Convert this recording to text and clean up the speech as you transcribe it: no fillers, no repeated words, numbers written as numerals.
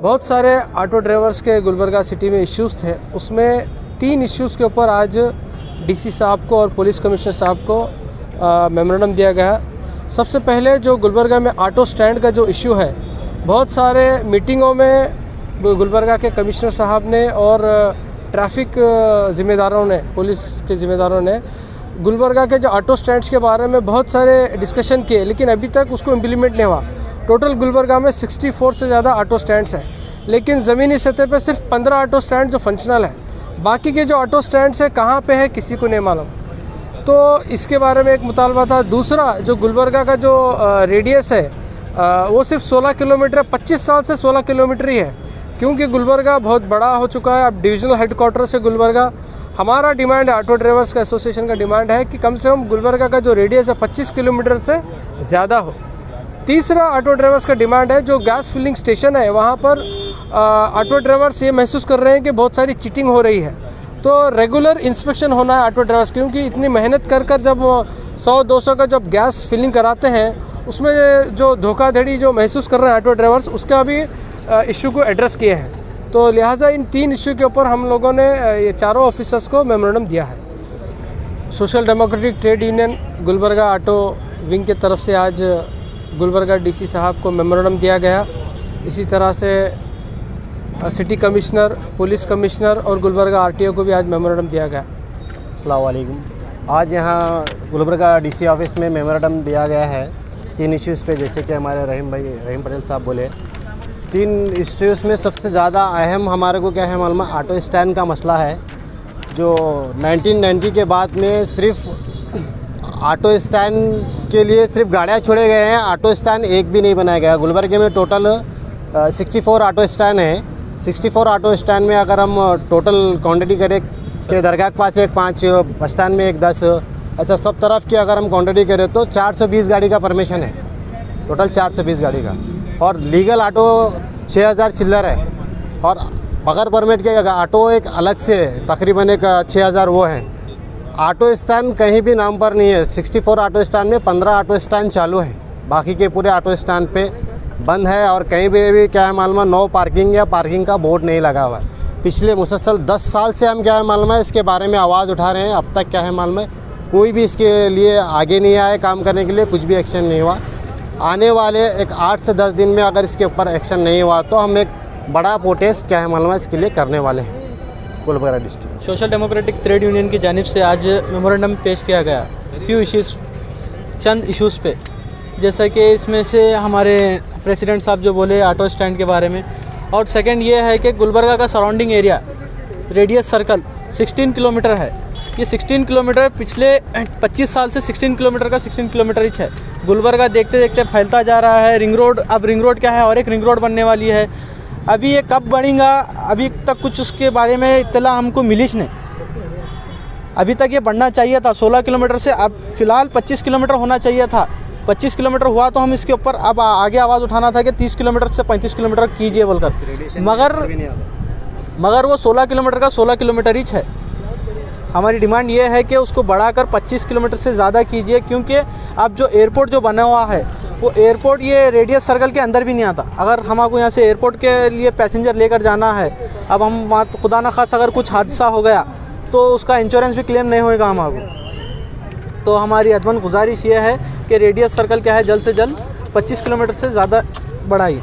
बहुत सारे auto drivers के गुलबर्गा सिटी में इश्यूज़ थे, उसमें 3 इश्यूज़ के ऊपर आज डीसी साहब को और पुलिस कमिश्नर साहब को मेमोरेंडम दिया गया। सबसे पहले जो गुलबर्गा में ऑटो स्टैंड का जो इश्यू है, बहुत सारे मीटिंगों में गुलबर्गा के कमिश्नर साहब ने और ट्रैफिक ज़िम्मेदारों ने, पुलिस के ज़िम्मेदारों ने गुलबर्गा के जो ऑटो स्टैंड्स के बारे में बहुत सारे डिस्कशन किए, लेकिन अभी तक उसको इम्प्लीमेंट नहीं हुआ। टोटल गुलबर्गा में 64 से ज़्यादा ऑटो स्टैंड्स हैं, लेकिन ज़मीनी सतह पे सिर्फ 15 ऑटो स्टैंड जो फंक्शनल है। बाकी के जो ऑटो स्टैंड्स है कहाँ पे है किसी को नहीं मालूम। तो इसके बारे में एक मुतालबा था। दूसरा, जो गुलबर्गा का जो रेडियस है वो सिर्फ 16 किलोमीटर, 25 साल से 16 किलोमीटर ही है, क्योंकि गुलबर्गा बहुत बड़ा हो चुका है। अब डिविजनल हेडक्वार्टर से गुलबर्गा, हमारा डिमांड है, ऑटो ड्राइवर्स का एसोसिएशन का डिमांड है कि कम से कम गुलबर्गा का जो रेडियस है 25 किलोमीटर से ज़्यादा हो। तीसरा, ऑटो ड्राइवर्स का डिमांड है, जो गैस फिलिंग स्टेशन है वहाँ पर ऑटो ड्राइवर्स ये महसूस कर रहे हैं कि बहुत सारी चीटिंग हो रही है। तो रेगुलर इंस्पेक्शन होना है ऑटो ड्राइवर्स, क्योंकि इतनी मेहनत कर जब 100-200 का जब गैस फिलिंग कराते हैं, उसमें जो धोखाधड़ी जो महसूस कर रहे हैं ऑटो ड्राइवर्स, उसका भी इशू को एड्रेस किए हैं। तो लिहाजा इन 3 इशू के ऊपर हम लोगों ने ये चारों ऑफिसर्स को मेमोरेंडम दिया है। Social democratic trade union Gulbarga auto wing की तरफ से आज गुलबर्गा डीसी साहब को मेमोरेंडम दिया गया। इसी तरह से सिटी कमिश्नर, पुलिस कमिश्नर और गुलबर्गा आरटीओ को भी आज मेमोरेंडम दिया गया। अस्सलाम वालेकुम। आज यहाँ गुलबर्गा डीसी ऑफिस में मेमोरेंडम दिया गया है 3 इश्यूज़ पे, जैसे कि हमारे रहीम पटेल साहब बोले। 3 इश्यूज़ में सबसे ज़्यादा अहम हमारे को क्या है मालूम है, ऑटो स्टैंड का मसला है। जो 1990 के बाद में सिर्फ ऑटो स्टैंड के लिए सिर्फ गाड़ियाँ छोड़े गए हैं, ऑटो स्टैंड एक भी नहीं बनाया गया। गुलबर्गे में टोटल 64 ऑटो स्टैंड हैं। 64 ऑटो स्टैंड में अगर हम टोटल क्वांटिटी करें कि दरगाह के पास एक 5, बस स्टैंड में एक 10, ऐसा सब तरफ की अगर हम क्वांटिटी करें तो 420 गाड़ी का परमिशन है, टोटल 420 गाड़ी का। और लीगल ऑटो 6000 चिल्लर है, और बगैर परमिट के ऑटो एक अलग से तकरीबन एक 6000 वो हैं। ऑटो स्टैंड कहीं भी नाम पर नहीं है। 64 ऑटो स्टैंड में 15 ऑटो स्टैंड चालू हैं, बाकी के पूरे ऑटो स्टैंड पे बंद है। और कहीं भी क्या है मालूम है, नो पार्किंग या पार्किंग का बोर्ड नहीं लगा हुआ है। पिछले मुसलसल 10 साल से हम क्या है मालूम है इसके बारे में आवाज़ उठा रहे हैं। अब तक क्या है मालूम है, कोई भी इसके लिए आगे नहीं आए काम करने के लिए, कुछ भी एक्शन नहीं हुआ। आने वाले एक 8 से 10 दिन में अगर इसके ऊपर एक्शन नहीं हुआ तो हम एक बड़ा प्रोटेस्ट क्या है मालूम है इसके लिए करने वाले हैं Gulbarga district. Social democratic trade union की जानिब से आज मेमोरेंडम पेश किया गया फ्यू इश्यूज़, चंद इश्यूज़ पे, जैसा कि इसमें से हमारे प्रेसिडेंट साहब जो बोले ऑटो स्टैंड के बारे में, और सेकंड ये है कि गुलबर्गा का surrounding area radius circle 16 kilometre है। ये 16 किलोमीटर पिछले 25 साल से 16 किलोमीटर का 16 किलोमीटर ही है। गुलबर्गा देखते देखते फैलता जा रहा है। रिंग रोड, अब रिंग रोड क्या है, और एक रिंग रोड बनने वाली है। अभी ये कब बनेगा, अभी तक कुछ उसके बारे में इत्तला हमको मिली नहीं। अभी तक ये बढ़ना चाहिए था 16 किलोमीटर से, अब फ़िलहाल 25 किलोमीटर होना चाहिए था। 25 किलोमीटर हुआ तो हम इसके ऊपर अब आगे आवाज़ उठाना था कि 30 किलोमीटर से 35 किलोमीटर कीजिए बोलकर, मगर वो 16 किलोमीटर का 16 किलोमीटर ही है। हमारी डिमांड ये है कि उसको बढ़ाकर 25 किलोमीटर से ज़्यादा कीजिए, क्योंकि अब जो एयरपोर्ट जो बना हुआ है वो एयरपोर्ट ये रेडियस सर्कल के अंदर भी नहीं आता। अगर हमको यहाँ से एयरपोर्ट के लिए पैसेंजर लेकर जाना है, अब हम वहाँ खुदा न खास अगर कुछ हादसा हो गया तो उसका इंश्योरेंस भी क्लेम नहीं होएगा हमको। तो हमारी अदमन गुजारिश ये है कि रेडियस सर्कल क्या है, जल्द से जल्द 25 किलोमीटर से ज़्यादा बढ़ाइए।